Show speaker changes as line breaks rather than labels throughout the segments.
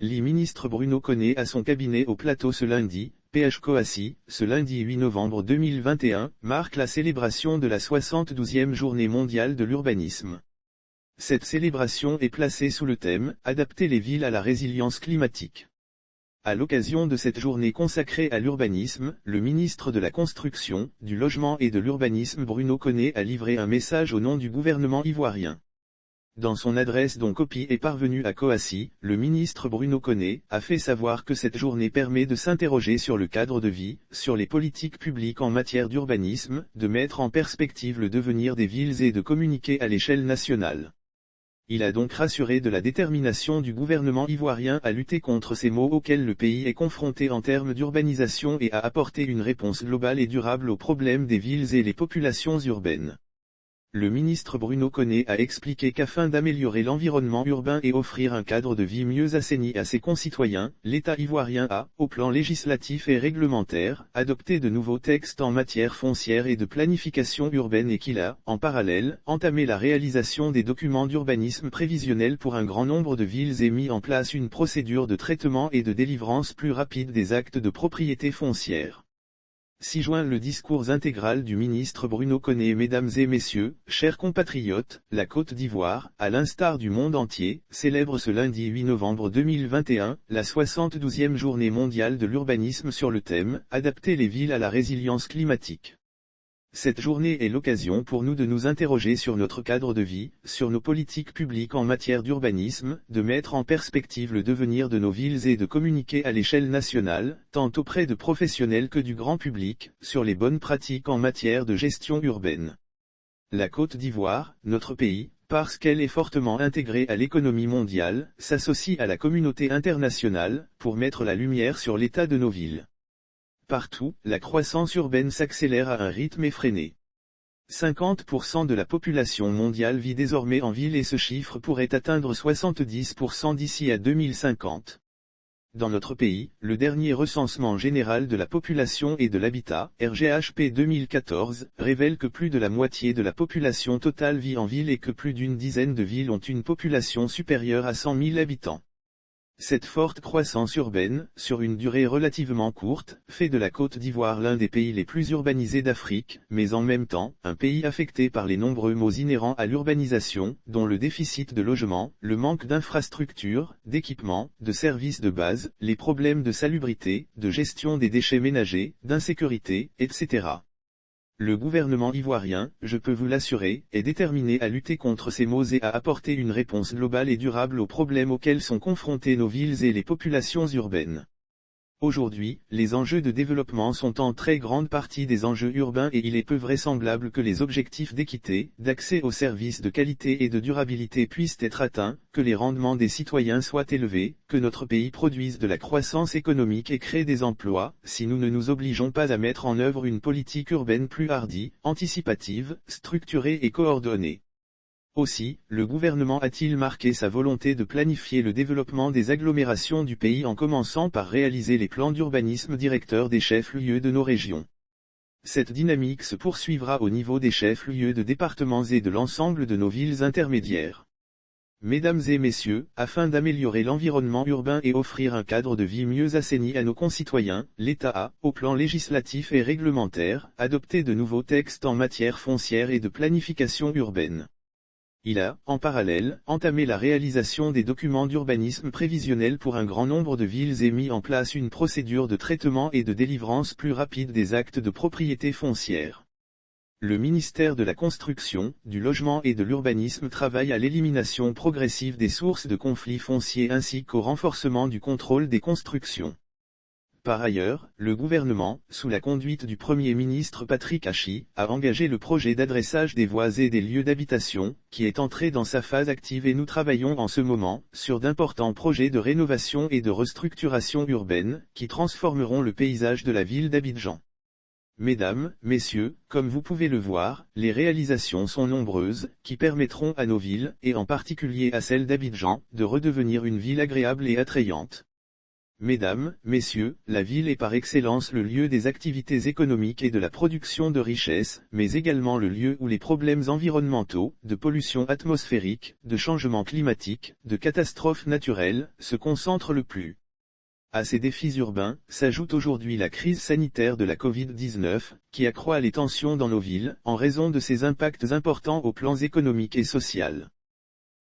lit ministre Bruno Koné à son cabinet au plateau ce lundi. PH Coassi, ce lundi 8 novembre 2021, marque la célébration de la 72e journée mondiale de l'urbanisme. Cette célébration est placée sous le thème « Adapter les villes à la résilience climatique ». À l'occasion de cette journée consacrée à l'urbanisme, le ministre de la Construction, du Logement et de l'Urbanisme Bruno Koné a livré un message au nom du gouvernement ivoirien. Dans son adresse dont copie est parvenue à Coassi, le ministre Bruno Koné a fait savoir que cette journée permet de s'interroger sur le cadre de vie, sur les politiques publiques en matière d'urbanisme, de mettre en perspective le devenir des villes et de communiquer à l'échelle nationale. Il a donc rassuré de la détermination du gouvernement ivoirien à lutter contre ces maux auxquels le pays est confronté en termes d'urbanisation et à apporter une réponse globale et durable aux problèmes des villes et les populations urbaines. Le ministre Bruno Koné a expliqué qu'afin d'améliorer l'environnement urbain et offrir un cadre de vie mieux assaini à ses concitoyens, l'État ivoirien a, au plan législatif et réglementaire, adopté de nouveaux textes en matière foncière et de planification urbaine et qu'il a, en parallèle, entamé la réalisation des documents d'urbanisme prévisionnel pour un grand nombre de villes et mis en place une procédure de traitement et de délivrance plus rapide des actes de propriété foncière. 6 juin. Le discours intégral du ministre Bruno Koné. Mesdames et messieurs, chers compatriotes, la Côte d'Ivoire, à l'instar du monde entier, célèbre ce lundi 8 novembre 2021, la 72e journée mondiale de l'urbanisme sur le thème « Adapter les villes à la résilience climatique ». Cette journée est l'occasion pour nous de nous interroger sur notre cadre de vie, sur nos politiques publiques en matière d'urbanisme, de mettre en perspective le devenir de nos villes et de communiquer à l'échelle nationale, tant auprès de professionnels que du grand public, sur les bonnes pratiques en matière de gestion urbaine. La Côte d'Ivoire, notre pays, parce qu'elle est fortement intégrée à l'économie mondiale, s'associe à la communauté internationale, pour mettre la lumière sur l'état de nos villes. Partout, la croissance urbaine s'accélère à un rythme effréné. 50% de la population mondiale vit désormais en ville et ce chiffre pourrait atteindre 70% d'ici à 2050. Dans notre pays, le dernier recensement général de la population et de l'habitat, RGHP 2014, révèle que plus de la moitié de la population totale vit en ville et que plus d'une dizaine de villes ont une population supérieure à 100 000 habitants. Cette forte croissance urbaine, sur une durée relativement courte, fait de la Côte d'Ivoire l'un des pays les plus urbanisés d'Afrique, mais en même temps, un pays affecté par les nombreux maux inhérents à l'urbanisation, dont le déficit de logement, le manque d'infrastructures, d'équipements, de services de base, les problèmes de salubrité, de gestion des déchets ménagers, d'insécurité, etc. Le gouvernement ivoirien, je peux vous l'assurer, est déterminé à lutter contre ces maux et à apporter une réponse globale et durable aux problèmes auxquels sont confrontées nos villes et les populations urbaines. Aujourd'hui, les enjeux de développement sont en très grande partie des enjeux urbains et il est peu vraisemblable que les objectifs d'équité, d'accès aux services de qualité et de durabilité puissent être atteints, que les rendements des citoyens soient élevés, que notre pays produise de la croissance économique et crée des emplois, si nous ne nous obligeons pas à mettre en œuvre une politique urbaine plus hardie, anticipative, structurée et coordonnée. Aussi, le gouvernement a-t-il marqué sa volonté de planifier le développement des agglomérations du pays en commençant par réaliser les plans d'urbanisme directeurs des chefs-lieux de nos régions. Cette dynamique se poursuivra au niveau des chefs-lieux de départements et de l'ensemble de nos villes intermédiaires. Mesdames et messieurs, afin d'améliorer l'environnement urbain et offrir un cadre de vie mieux assaini à nos concitoyens, l'État a, au plan législatif et réglementaire, adopté de nouveaux textes en matière foncière et de planification urbaine. Il a, en parallèle, entamé la réalisation des documents d'urbanisme prévisionnel pour un grand nombre de villes et mis en place une procédure de traitement et de délivrance plus rapide des actes de propriété foncière. Le ministère de la Construction, du Logement et de l'Urbanisme travaille à l'élimination progressive des sources de conflits fonciers ainsi qu'au renforcement du contrôle des constructions. Par ailleurs, le gouvernement, sous la conduite du Premier ministre Patrick Achi, a engagé le projet d'adressage des voies et des lieux d'habitation, qui est entré dans sa phase active et nous travaillons en ce moment, sur d'importants projets de rénovation et de restructuration urbaine, qui transformeront le paysage de la ville d'Abidjan. Mesdames, messieurs, comme vous pouvez le voir, les réalisations sont nombreuses, qui permettront à nos villes, et en particulier à celle d'Abidjan, de redevenir une ville agréable et attrayante. Mesdames, Messieurs, la ville est par excellence le lieu des activités économiques et de la production de richesses, mais également le lieu où les problèmes environnementaux, de pollution atmosphérique, de changement climatique, de catastrophes naturelles, se concentrent le plus. À ces défis urbains, s'ajoute aujourd'hui la crise sanitaire de la Covid-19, qui accroît les tensions dans nos villes, en raison de ses impacts importants aux plans économiques et social.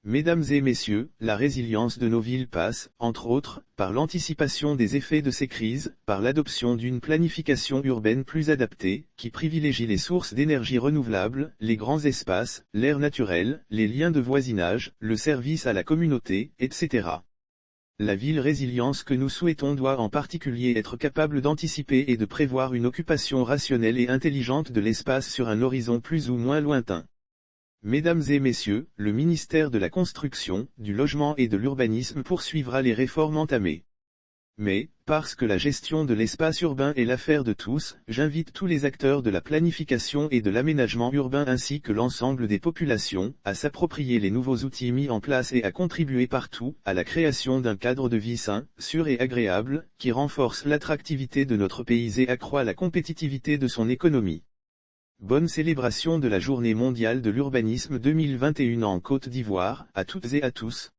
Mesdames et messieurs, la résilience de nos villes passe, entre autres, par l'anticipation des effets de ces crises, par l'adoption d'une planification urbaine plus adaptée, qui privilégie les sources d'énergie renouvelables, les grands espaces, l'air naturel, les liens de voisinage, le service à la communauté, etc. La ville résilience que nous souhaitons doit en particulier être capable d'anticiper et de prévoir une occupation rationnelle et intelligente de l'espace sur un horizon plus ou moins lointain. Mesdames et messieurs, le ministère de la Construction, du Logement et de l'Urbanisme poursuivra les réformes entamées. Mais, parce que la gestion de l'espace urbain est l'affaire de tous, j'invite tous les acteurs de la planification et de l'aménagement urbain ainsi que l'ensemble des populations, à s'approprier les nouveaux outils mis en place et à contribuer partout, à la création d'un cadre de vie sain, sûr et agréable, qui renforce l'attractivité de notre pays et accroît la compétitivité de son économie. Bonne célébration de la Journée mondiale de l'urbanisme 2021 en Côte d'Ivoire, à toutes et à tous.